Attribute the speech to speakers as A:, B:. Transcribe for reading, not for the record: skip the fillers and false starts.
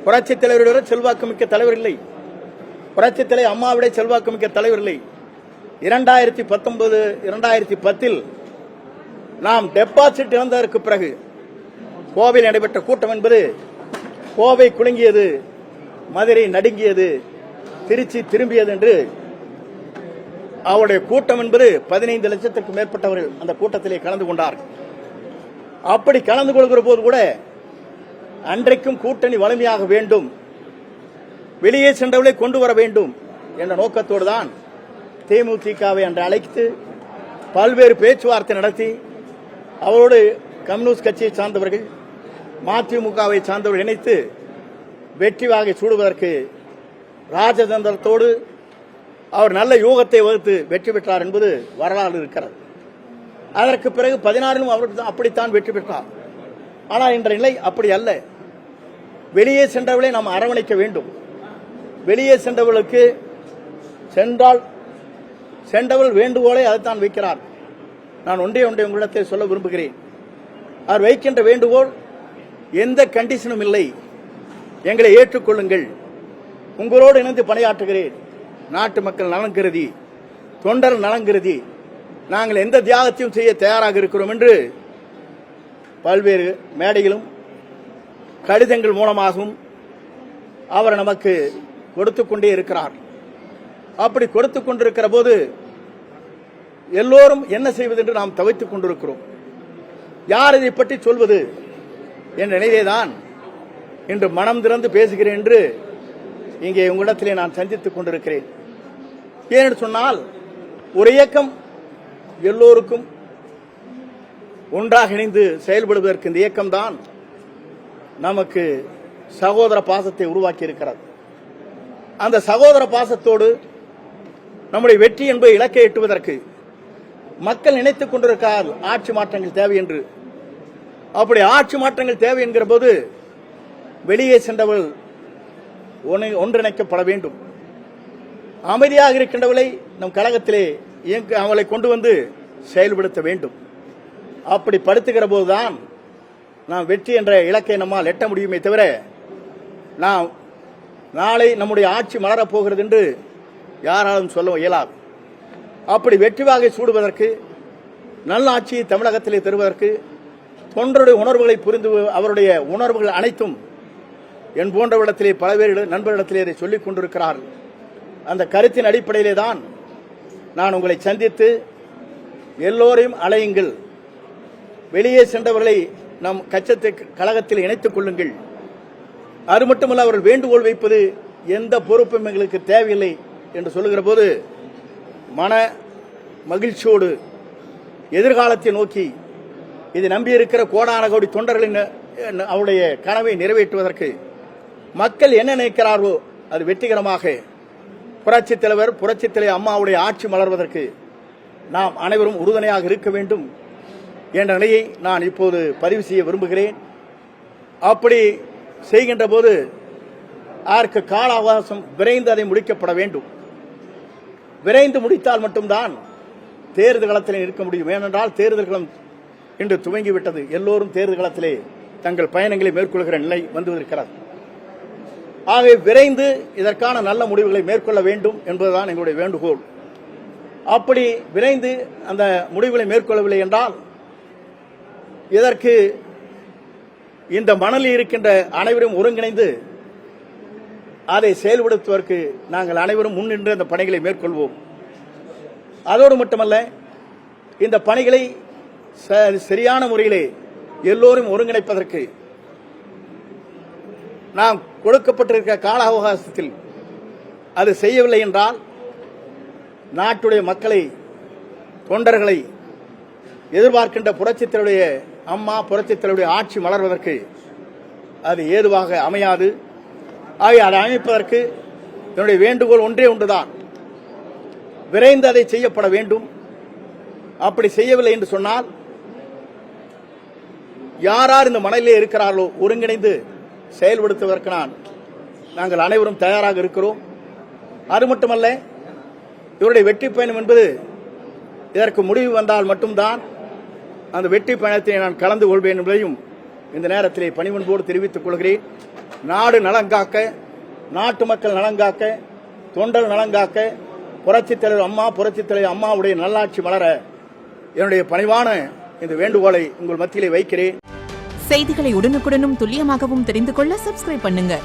A: புரட்சித் தலைவரோட செல்வாக்கு மிக்க தலைவர் இல்லை. புரட்சித் தலைவர் அம்மாவிட செல்வாக்கு மிக்க தலைவர் இல்லை. 2019, 2010 நாம் டெபாசிட் இழந்ததற்கு பிறகு கோவையில் நடைபெற்ற கூட்டம் என்பது கோவை குலுங்கியது, மதுரை நடுங்கியது, திருச்சி திரும்பியது என்று அவருடைய கூட்டம் என்பது 15 லட்சத்திற்கும் மேற்பட்டவர்கள் அந்த கூட்டத்திலே கலந்து கொண்டார்கள். அப்படி கலந்து கொள்கிற போது கூட அன்றைக்கும் கூட்டணி வலிமையாக வேண்டும், வெளியே சென்றவர்களை கொண்டு வர வேண்டும் என்ற நோக்கத்தோடு தான் தேமுதிகவை அன்று அழைத்து பல்வேறு பேச்சுவார்த்தை நடத்தி அவரோடு கம்யூனிஸ்ட் கட்சியை சார்ந்தவர்கள், மதிமுகவை சார்ந்தவர்கள் இணைத்து வெற்றி வாகை சூடுவதற்கு ராஜதந்திரத்தோடு அவர் நல்ல யூகத்தை வகுத்து வெற்றி பெற்றார் என்பது வரலாறு இருக்கிறது. அதற்கு பிறகு 16 அவர் அப்படித்தான் வெற்றி பெற்றார். ஆனால் இன்ற நிலை அப்படி அல்ல. வெளியே சென்றவர்களை நாம் அரவணைக்க வேண்டும். வெளியே சென்றவர்களுக்கு சென்றவர்கள் வேண்டுகோளை அதைத்தான் வைக்கிறார். நான் ஒன்றே உங்களிடத்தில் சொல்ல விரும்புகிறேன். அவர் வைக்கின்ற வேண்டுகோள் எந்த கண்டிஷனும் இல்லை, எங்களை ஏற்றுக்கொள்ளுங்கள், உங்களோடு இணைந்து பணியாற்றுகிறேன், நாட்டு மக்கள் நலன் கருதி, தொண்டர் நலன் கருதி நாங்கள் எந்த தியாகத்தையும் செய்ய தயாராக இருக்கிறோம் என்று பல்வேறு மேடைகளும் கடிதங்கள் மூலமாகவும் அவர் நமக்கு கொடுத்துக் கொண்டே இருக்கிறார். அப்படி கொடுத்துக் கொண்டிருக்கிற போது எல்லோரும் என்ன செய்வது என்று நாம் தவித்துக் கொண்டிருக்கிறோம். யார் இதை பற்றி சொல்வது என்ற நிலையிலேதான் இன்று மனம் திறந்து பேசுகிறேன் என்று இங்கே உங்களிடத்திலே நான் சந்தித்துக் கொண்டிருக்கிறேன். ஏனென்று சொன்னால் ஒரு இயக்கம் எல்லோருக்கும் ஒன்றாக இணைந்து செயல்படுவதற்கு இந்த இயக்கம்தான் நமக்கு சகோதர பாசத்தை உருவாக்கி இருக்கிறது. அந்த சகோதர பாசத்தோடு நம்முடைய வெற்றி என்பதை இலக்கை எட்டுவதற்கு மக்கள் நினைத்துக் கொண்டிருக்கிறார் ஆட்சி மாற்றங்கள் தேவை என்று. அப்படி ஆட்சி மாற்றங்கள் தேவை என்கிற போது வெளியே சென்றவர்கள் ஒன்றிணைக்கப்பட வேண்டும். அமைதியாக இருக்கின்றவர்களை நம் கழகத்திலே அவளை கொண்டு வந்து செயல்படுத்த வேண்டும். அப்படி படுத்துகிற போதுதான் நாம் வெற்றி என்ற இலக்கை நம்மால் எட்ட முடியுமே தவிர நாம் நாளை நம்முடைய ஆட்சி மலரப் போகிறது என்று யாராலும் சொல்ல இயலாது. அப்படி வெற்றி வாகை சூடுவதற்கு, நல்ல ஆட்சியை தமிழகத்திலே தருவதற்கு, தொண்டருடைய உணர்வுகளை புரிந்து அவருடைய உணர்வுகள் அனைத்தும் என் போன்றவிடத்திலே பல்வேறு நண்பர்களிடத்திலே இதை சொல்லிக் கொண்டிருக்கிறார்கள். அந்த கருத்தின் அடிப்படையிலே தான் நான் உங்களை சந்தித்து எல்லோரையும் அழையுங்கள், வெளியே சென்றவர்களை நம் கழகத்தில் இணைத்துக் கொள்ளுங்கள், அது மட்டுமல்ல அவர்கள் வேண்டுகோள் வைப்பது எந்த பொறுப்பும் எங்களுக்கு தேவையில்லை என்று சொல்லுகிற போது மன மகிழ்ச்சியோடு எதிர்காலத்தை நோக்கி இது நம்பியிருக்கிற கோடான கோடி தொண்டர்களின் அவருடைய கனவை நிறைவேற்றுவதற்கு மக்கள் என்ன நினைக்கிறார்களோ அது வெற்றிகரமாக புரட்சித் தலைவர் அம்மாவுடைய ஆட்சி மலர்வதற்கு நாம் அனைவரும் உறுதுணையாக இருக்க வேண்டும் என்ற நிலையை நான் இப்போது பதிவு செய்ய விரும்புகிறேன். அப்படி செய்கின்ற போது அதற்கு கால அவகாசம் விரைந்து அதை முடிக்கப்பட வேண்டும். விரைந்து முடித்தால் மட்டும்தான் தேர்தல் களத்தில் இருக்க முடியும். ஏனென்றால் தேர்தல் களம் இன்று துவங்கிவிட்டது. எல்லோரும் தேர்தல் களத்திலே தங்கள் பயணங்களை மேற்கொள்கிற நிலை வந்துவிருக்கிறது. ஆகவே விரைந்து இதற்கான நல்ல முடிவுகளை மேற்கொள்ள வேண்டும் என்பதுதான் எங்களுடைய வேண்டுகோள். அப்படி விரைந்து அந்த முடிவுகளை மேற்கொள்ளவில்லை என்றால் இதற்கு இந்த மணலில் இருக்கின்ற அனைவரும் ஒருங்கிணைந்து அதை செயல்படுத்துவதற்கு நாங்கள் அனைவரும் முன்னின்று அந்த பணிகளை மேற்கொள்வோம். அதோடு மட்டுமல்ல, இந்த பணிகளை சரியான முறையிலே எல்லோரும் ஒருங்கிணைப்பதற்கு நாம் கொடுக்கப்பட்டிருக்கிற கால அவகாசத்தில் அது செய்யவில்லை என்றால் நாட்டுடைய மக்களை, தொண்டர்களை எதிர்பார்க்கின்ற புரட்சித் தலைவருடைய அம்மா, புரட்சித் தலைவருடைய ஆட்சி மலர்வதற்கு அது ஏதுவாக அமையாது. ஆகிய அதை அமைப்பதற்கு என்னுடைய வேண்டுகோள் ஒன்றே ஒன்றுதான், விரைந்து அதை செய்யப்பட வேண்டும். அப்படி செய்யவில்லை என்று சொன்னால் யார் இந்த மணலிலே இருக்கிறார்களோ ஒருங்கிணைந்து செயல்படுத்துவதற்கு நாங்கள் அனைவரும் தயாராக இருக்கிறோம். அது மட்டுமல்ல, இவருடைய வெற்றி பயணம் என்பது இதற்கு முடிவு வந்தால் மட்டும்தான் அந்த வெற்றி பயணத்தை நான் கலந்து கொள்வேன் என்பதையும் இந்த நேரத்திலே பணிவன்போடு தெரிவித்துக் கொள்கிறேன். நாடு நலங்காக்க, நாட்டு மக்கள் நலங்காக்க, தொண்டர் நலங்காக்க, புரட்சித் தலைவர் அம்மாவுடைய நல்லாட்சி மலர என்னுடைய பணிவான இந்த வேண்டுகோளை உங்கள் மத்தியிலே வைக்கிறேன்.
B: செய்திகளை உடனுக்குடனும் துல்லியமாகவும் தெரிந்து கொள்ள சப்ஸ்கிரைப் பண்ணுங்க.